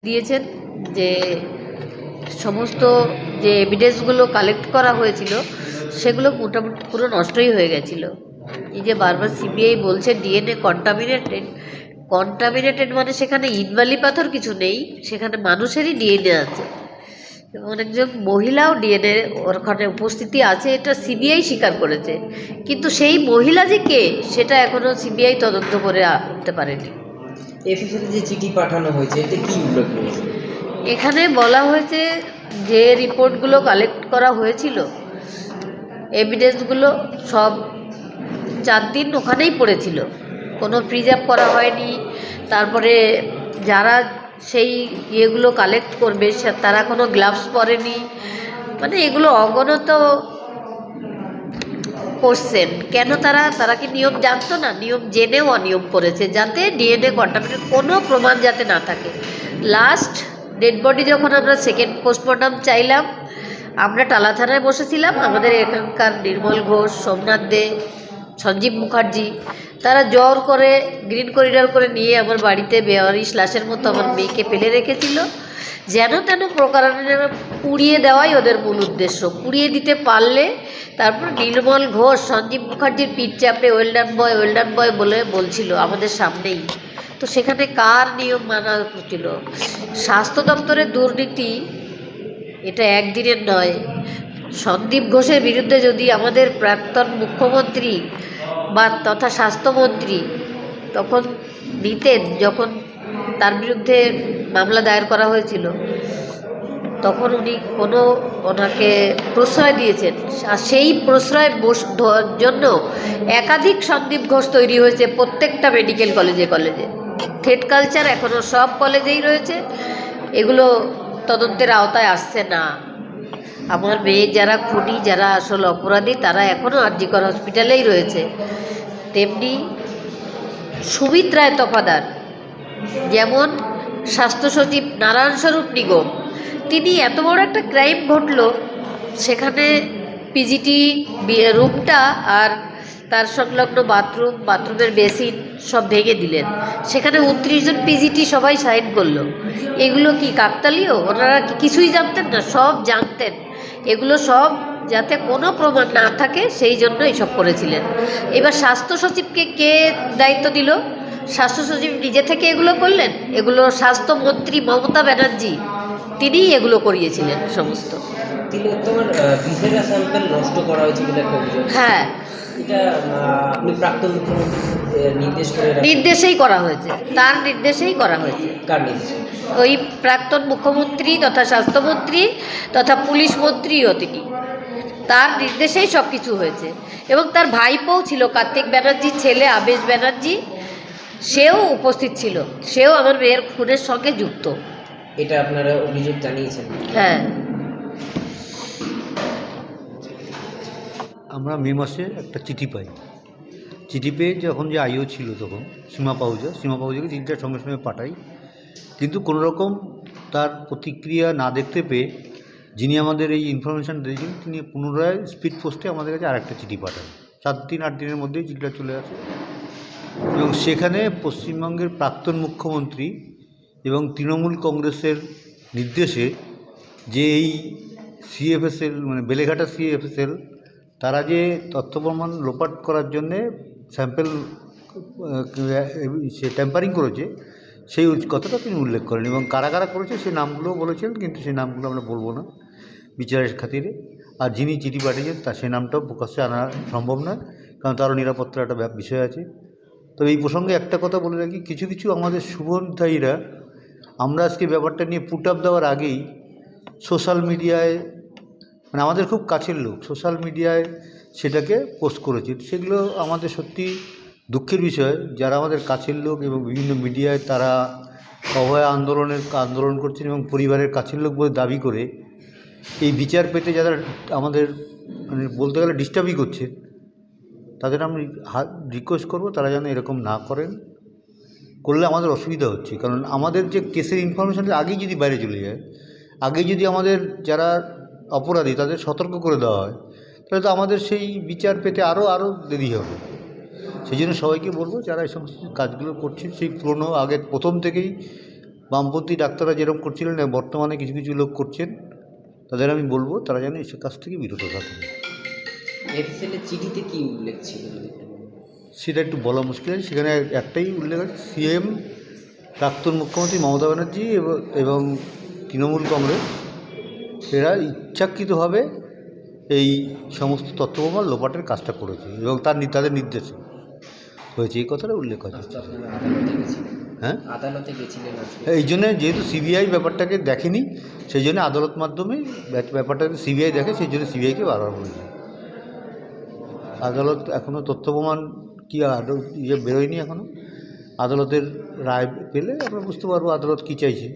দিয়েছেন যে সমস্ত যে এভিডেন্সগুলো কালেক্ট করা হয়েছিল সেগুলো মোটামুটি পুরো নষ্টই হয়ে গেছিল। এই যে বারবার সিবিআই বলছে ডিএনএ কন্টামিনেটেড মানে সেখানে ইটবালি পাথর কিছু নেই, সেখানে মানুষেরই ডিএনএ আছে এবং একজন মহিলাও ডিএনএ ওখানে উপস্থিতি আছে, এটা সিবিআই স্বীকার করেছে। কিন্তু সেই মহিলা যে কে সেটা এখনও সিবিআই তদন্ত করে উঠতে পারেনি। এফএসএল যে চিঠি পাঠানো হয়েছে এতে কি উল্লেখ রয়েছে? এখানে বলা হয়েছে যে রিপোর্টগুলো কালেক্ট করা হয়েছিল, এভিডেন্সগুলো সব 4 দিন ওখানেই পড়েছিল, কোনো প্রিজার্ভ করা হয়নি। তারপরে যারা সেই ইয়েগুলো কালেক্ট করবে তারা কোনো গ্লাভস পরেনি, মানে এগুলো অগণিত কোশ্চেন। কেন তারা কি নিয়ম জানতো না? নিয়ম জেনেও অনিয়ম করেছে যাতে ডিএনএ কন্টামিনেট কোনো প্রমাণ যাতে না থাকে। লাস্ট ডেড বডি যখন আমরা সেকেন্ড পোস্টমর্টম চাইলাম, আমরা টালা থানায় বসেছিলাম, আমাদের এখানকার নির্মল ঘোষ, সোমনাথ দে, সঞ্জীব মুখার্জি, তারা জোর করে গ্রিন করিডর করে নিয়ে আমার বাড়িতে বেওয়ারিশ লাশের মতো আমার মেয়েকে ফেলে রেখেছিল। যেন তেন প্রকারের পুড়িয়ে দেওয়াই ওদের মূল উদ্দেশ্য। পুড়িয়ে দিতে পারলে তারপর নির্মল ঘোষ সঞ্জীব মুখার্জির পিঠ চাপড়ে ওয়েলডান বয় বলে বলছিল আমাদের সামনেই। তো সেখানে কার নিয়ম মানা হচ্ছিল? স্বাস্থ্য দপ্তরের দুর্নীতি এটা একদিনের নয়। সন্দীপ ঘোষের বিরুদ্ধে যদি আমাদের প্রাক্তন মুখ্যমন্ত্রী বা তথা স্বাস্থ্যমন্ত্রী তখন নিতেন, যখন তার বিরুদ্ধে মামলা দায়ের করা হয়েছিল, তখন উনি ওনাকে প্রশ্রয় দিয়েছেন। আর সেই প্রশ্রয় জন্য একাধিক সন্দীপ ঘোষ তৈরি হয়েছে প্রত্যেকটা মেডিকেল কলেজে। থ্রেট কালচার এখনও সব কলেজেই রয়েছে, এগুলো তদন্তের আওতায় আসছে না। আমার মেয়ে যারা খুনি, যারা আসল অপরাধী, তারা এখনও আরজিকর হসপিটালেই রয়েছে। তেমনি সুমিত রায় তফাদার, যেমন স্বাস্থ্য সচিব নারায়ণ স্বরূপ নিগম, তিনি এত বড় একটা ক্রাইম ঘটল, সেখানে পিজিটি রুমটা আর তার সংলগ্ন বাথরুমের বেসিন সব ভেঙে দিলেন। সেখানে 29 জন পিজিটি সবাই সাইন করলো। এগুলো কি কাকতালীয়? ওনারা কি কিছুই জানতেন না? সব জানতেন। এগুলো সব যাতে কোনো প্রমাণ না থাকে সেই জন্য এইসব করেছিলেন। এবার স্বাস্থ্য সচিবকে কে দায়িত্ব দিল? স্বাস্থ্য সচিব নিজে থেকে এগুলো করলেন? এগুলো স্বাস্থ্যমন্ত্রী মমতা ব্যানার্জি তিনিই এগুলো করিয়েছিলেন সমস্ত। তোমার ভিসেরা স্যাম্পল নষ্ট করা হয়েছে বলে একটা অভিযোগ। হ্যাঁ, এটা আপনি প্রাক্তন মুখ্যমন্ত্রী নির্দেশেই করা হয়েছে, তার নির্দেশেই করা হয়েছে। কার নির্দেশে? ওই প্রাক্তন মুখ্যমন্ত্রী তথা স্বাস্থ্যমন্ত্রী তথা পুলিশ মন্ত্রীও তিনি, তার নির্দেশেই সব কিছু হয়েছে। এবং তার ভাইপোও ছিল, কার্তিক ব্যানার্জির ছেলে আবেশ ব্যানার্জি, সেও উপস্থিত ছিল, সেও আমার মেয়ের খুনের সঙ্গে যুক্ত। এটা আপনারা অভিযোগ জানিয়েছেন? হ্যাঁ, আমরা মে মাসে একটা চিঠি পাই। চিঠি পেয়ে যখন যে আইও ছিল তখন সীমা পাহুজাকে চিঠিটার সঙ্গে সঙ্গে পাঠাই, কিন্তু কোনো রকম তার প্রতিক্রিয়া না দেখতে পেয়ে যিনি আমাদের এই ইনফরমেশান দিয়েছেন তিনি পুনরায় স্পিড পোস্টে আমাদের কাছে আরেকটা চিঠি পাঠান। 7-8 দিনের মধ্যেই চিঠিটা চলে আসে এবং সেখানে পশ্চিমবঙ্গের প্রাক্তন মুখ্যমন্ত্রী এবং তৃণমূল কংগ্রেসের নির্দেশে যে এই সিএফএসএল মানে বেলেঘাটা সিএফএসএল তারা যে তথ্য প্রমাণ লোপাট করার জন্যে স্যাম্পেল সে ট্যাম্পারিং করেছে সেই কথাটা তিনি উল্লেখ করেন এবং কারা কারা করেছে সেই নামগুলোও বলেছেন, কিন্তু সেই নামগুলো আমরা বলবো না বিচারের খাতিরে। আর যিনি চিঠি পাঠিয়েছেন তার সেই নামটাও প্রকাশ্যে আনা সম্ভব নয়, কারণ তারও নিরাপত্তার একটা বিষয় আছে। তবে এই প্রসঙ্গে একটা কথা বলে রাখি, কিছু কিছু আমাদের শুভধ্যায়ীরা আমরা আজকে ব্যাপারটা নিয়ে পুট আপ দেওয়ার আগেই সোশ্যাল মিডিয়ায়, মানে আমাদের খুব কাছের লোক সোশ্যাল মিডিয়ায় সেটাকে পোস্ট করেছে। সেগুলো আমাদের সত্যি দুঃখের বিষয়। যারা আমাদের কাছের লোক এবং বিভিন্ন মিডিয়ায় তারা অভয় আন্দোলন করছেন এবং পরিবারের কাছের লোক বলে দাবি করে এই বিচার পেতে যারা আমাদের মানে বলতে গেলে ডিস্টার্বই করছে, তাদের আমি রিকোয়েস্ট করব তারা যেন এরকম না করেন। করলে আমাদের অসুবিধা হচ্ছে, কারণ আমাদের যে কেসের ইনফরমেশানটা আগেই যদি বাইরে চলে যায়, আগেই যদি আমাদের যারা অপরাধী তাদের সতর্ক করে দেওয়া হয়, তাহলে তো আমাদের সেই বিচার পেতে আরও দেরি হবে। সেই জন্য সবাইকে বলবো যারা এই সমস্ত কাজগুলো করছে সেই পুরনো আগের প্রথম থেকেই বামপন্থী ডাক্তাররা যেরকম করছিলেন বর্তমানে কিছু কিছু লোক করছেন, তাদের আমি বলবো তারা যেন এসব কাজ থেকে বিরত থাকেন। এফএসএল-এর চিঠিতে কি উল্লেখ ছিল যদি একটু বলুন? সেটা একটু বলা মুশকিল আছে। সেখানে একটাই উল্লেখ আছে, সিএম, প্রাক্তন মুখ্যমন্ত্রী মমতা ব্যানার্জি এবং তৃণমূল কংগ্রেস এরা ইচ্ছাকৃতভাবে এই সমস্ত তথ্যপ্রমাণ লোপাটের কাজটা করেছে এবং তাদের নির্দেশে হয়েছে, এই কথাটা উল্লেখ আছে। আজকে আপনারা আদালতে গেছিলেন, হ্যাঁ, আদালতে গেছিলেন আজকে? এই জন্যে যেহেতু সিবিআই ব্যাপারটাকে দেখেনি, সেই জন্য আদালত মাধ্যমে ব্যাপারটাকে সিবিআই দেখে, সেই জন্য সিবিআইকে বারবার বলেছে। আদালত এখনও তথ্য প্রমাণ কী বেরোয়নি এখনও। আদালতের রায় পেলে আমরা বুঝতে পারবো আদালত কী চাইছে।